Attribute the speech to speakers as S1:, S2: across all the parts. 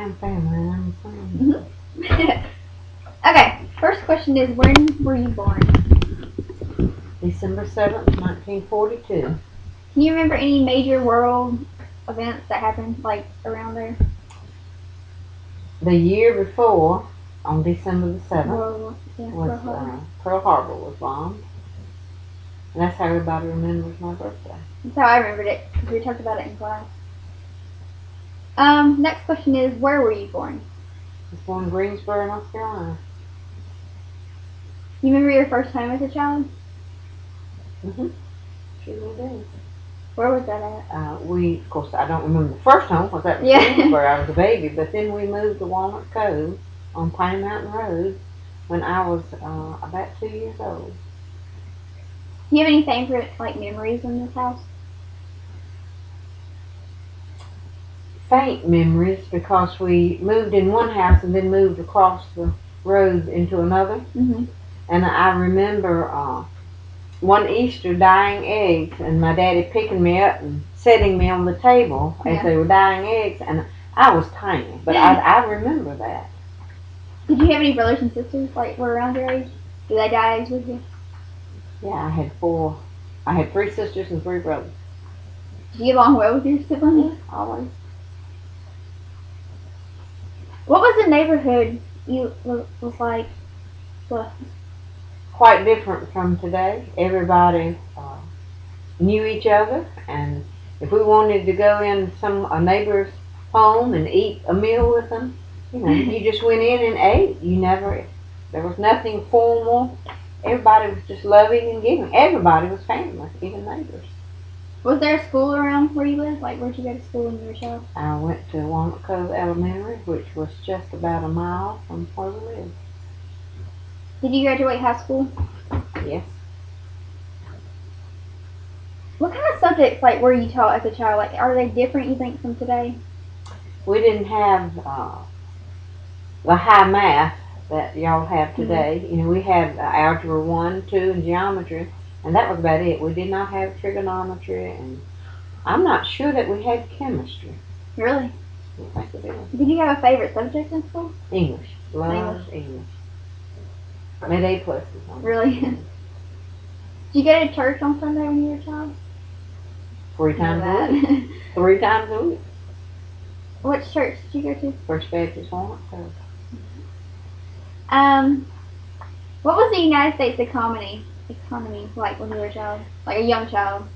S1: am family and I'm friends.
S2: Mm-hmm. Okay, first question is, when were you born?
S1: December 7th, 1942.
S2: Can you remember any major world events that happened, like, around there?
S1: The year before, on December the 7th,
S2: Pearl
S1: Pearl Harbor was bombed. And that's how everybody remembers my birthday.
S2: That's how I remembered it, because we talked about it in class. Next question is, where were you born?
S1: I was born in Greensboro, North Carolina.
S2: You remember your first time as a child?
S1: Mm-hmm. Sure do.
S2: Where was that at?
S1: Of course, I don't remember the first home because that was Greensboro. I was a baby. But then we moved to Walnut Cove on Pine Mountain Road when I was about 2 years old.
S2: Do you have any favorite, like, memories in this house?
S1: Faint memories, because we moved in one house and then moved across the road into another.
S2: Mm-hmm.
S1: And I remember one Easter dyeing eggs, and my daddy picking me up and setting me on the table as they were dyeing eggs, and I was tiny, but I remember that.
S2: Did you have any brothers and sisters, like, were around your age? Did they dye eggs with you?
S1: Yeah, I had 4. I had 3 sisters and 3 brothers.
S2: Did you get along well with your siblings?
S1: Yeah, always.
S2: What was the neighborhood was like?
S1: Quite different from today. Everybody knew each other, and if we wanted to go in a neighbor's home and eat a meal with them, you just went in and ate. There was nothing formal. Everybody was just loving and giving. Everybody was family, even neighbors.
S2: Was there a school around where you lived? Like, where'd you go to school when you were a child?
S1: I went to Walnut Cove Elementary, which was just about a mile from where we lived.
S2: Did you graduate high school?
S1: Yes.
S2: What kind of subjects, like, were you taught as a child? Like, are they different, you think, from today?
S1: We didn't have the high math that y'all have today. Mm-hmm. We had algebra 1, 2, and geometry, and that was about it. We did not have trigonometry, and I'm not sure that we had chemistry.
S2: Really?
S1: I think we did.
S2: Did you have a favorite subject in school?
S1: English. Loved English. Made A pluses.
S2: Really? Did you go to church on Sunday when you were a child?
S1: 3 times a week. 3 times a week.
S2: Which church did you go to?
S1: First Baptist Walnut Cove.
S2: What was the United States economy like when you were a child? Like a young child?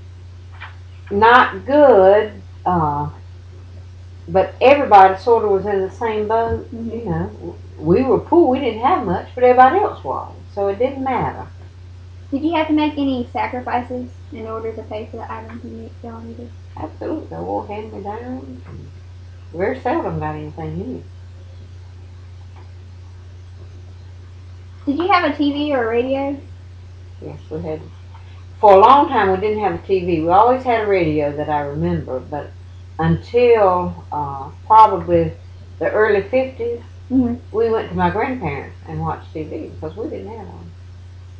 S1: Not good, but everybody sort of was in the same boat.
S2: Mm-hmm.
S1: We were poor, we didn't have much, but everybody else was, so it didn't matter.
S2: Did you have to make any sacrifices in order to pay for the items you needed?
S1: Absolutely. They wore hand-me-downs. Very seldom got anything new.
S2: Did you have a TV or a radio?
S1: Yes, we had. For a long time, we didn't have a TV. We always had a radio that I remember, but until probably the early 50s,
S2: mm-hmm.
S1: we went to my grandparents and watched TV because we didn't have one.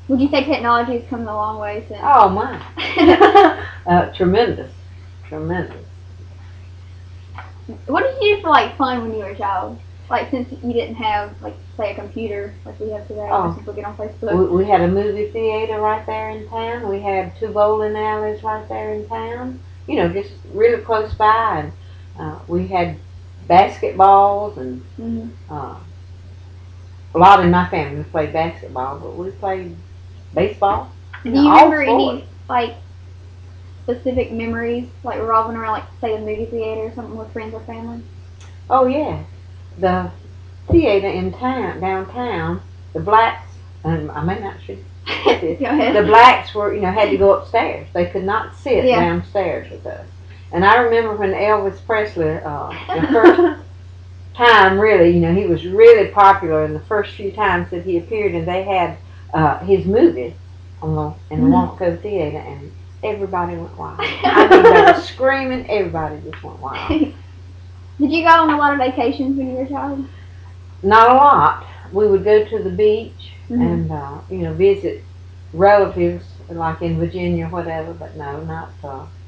S2: Would you say technology has come a long way since?
S1: Oh, my. Tremendous.
S2: What did you do for, like, fun when you were a child? Like, since you didn't have, like, say, a computer like we have today, people get on Facebook.
S1: We had a movie theater right there in town. We had 2 bowling alleys right there in town. Just really close by. And we had basketballs and
S2: mm-hmm.
S1: A lot in my family played basketball, but we played baseball.
S2: Do you remember any, like, specific memories, like, revolving around, like, say, the movie theater or something with friends or family?
S1: Oh, yeah. The theater in downtown, the blacks, and I may not should say this,
S2: Go ahead.
S1: the blacks were, had to go upstairs. They could not sit downstairs with us. And I remember when Elvis Presley, the first time really, he was really popular in the first few times that he appeared, and they had his movie in the Walnut Cove Theater, and everybody went wild. I mean, they were screaming, everybody just went wild.
S2: Did you go on a lot of vacations when you were a child?
S1: Not a lot. We would go to the beach
S2: mm-hmm.
S1: and, visit relatives, like in Virginia or whatever, but no, not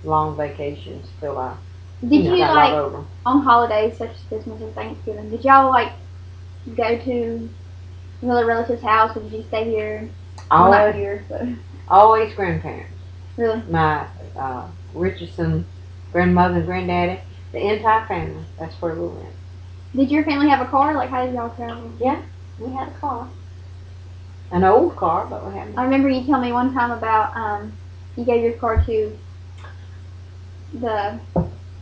S1: long vacations till I
S2: Did you
S1: got
S2: like
S1: a lot over.
S2: on holidays such as Christmas and Thanksgiving? Did y'all like go to another relative's house, or did you stay here? Well, not here, but
S1: Always grandparents.
S2: really.
S1: My Richardson grandmother and granddaddy, the entire family. That's where we went.
S2: Did your family have a car? Like, how did y'all travel?
S1: Yeah, we had a car. An old car, but we had.
S2: I remember you telling me one time about you gave your car to the.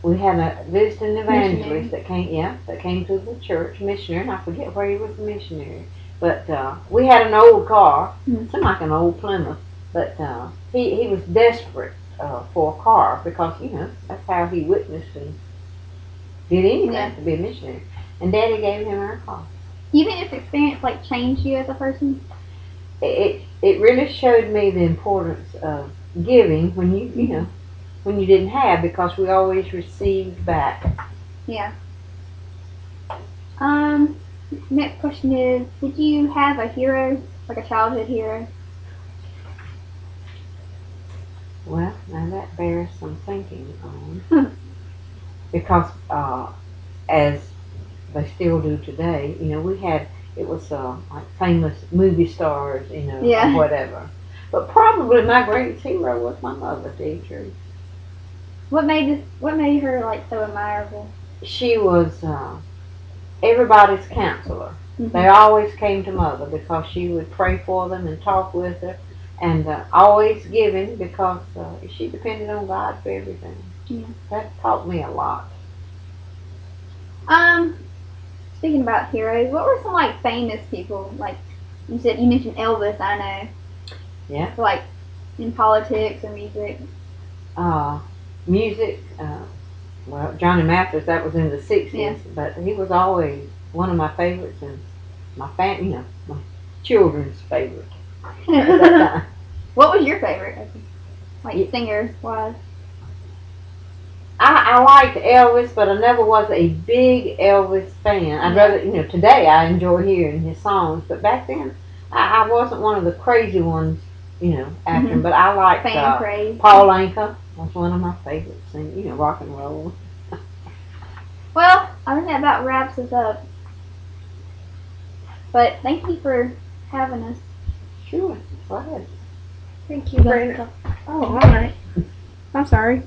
S1: We had a visiting evangelist that came to the church, missionary, and I forget where he was a missionary. But we had an old car, something like an old Plymouth, but he was desperate for a car because, that's how he witnessed and did anything to be a missionary. And Daddy gave him our car.
S2: Do you think this experience, like, changed you as a person?
S1: It really showed me the importance of giving when when you didn't have, because we always received back.
S2: Yeah. Next question is, did you have a hero, like a childhood hero?
S1: Well, now that bears some thinking on. Because as they still do today, it was like famous movie stars, or whatever. But probably my greatest hero was my mother, to tell you the truth.
S2: What made her like so admirable?
S1: She was everybody's counselor. They always came to Mother because she would pray for them and talk with her, and always giving because she depended on God for everything.
S2: Yeah.
S1: That taught me a lot.
S2: Speaking about heroes, what were some like famous people? Like you mentioned Elvis, I know.
S1: Yeah.
S2: So, like in politics or music.
S1: Music. Well, Johnny Mathis, that was in the 60s, but he was always one of my favorites and my my children's favorite at that time.
S2: What was your favorite, like singer-wise?
S1: I liked Elvis, but I never was a big Elvis fan. I'd rather, today I enjoy hearing his songs, but back then I wasn't one of the crazy ones, after him, but I liked Paul Anka. Was one of my favorites, and rock and roll.
S2: Well, I think that about wraps us up. But thank you for having us.
S1: Sure, go ahead.
S3: Thank you, Brenda. Oh, all right. I'm sorry.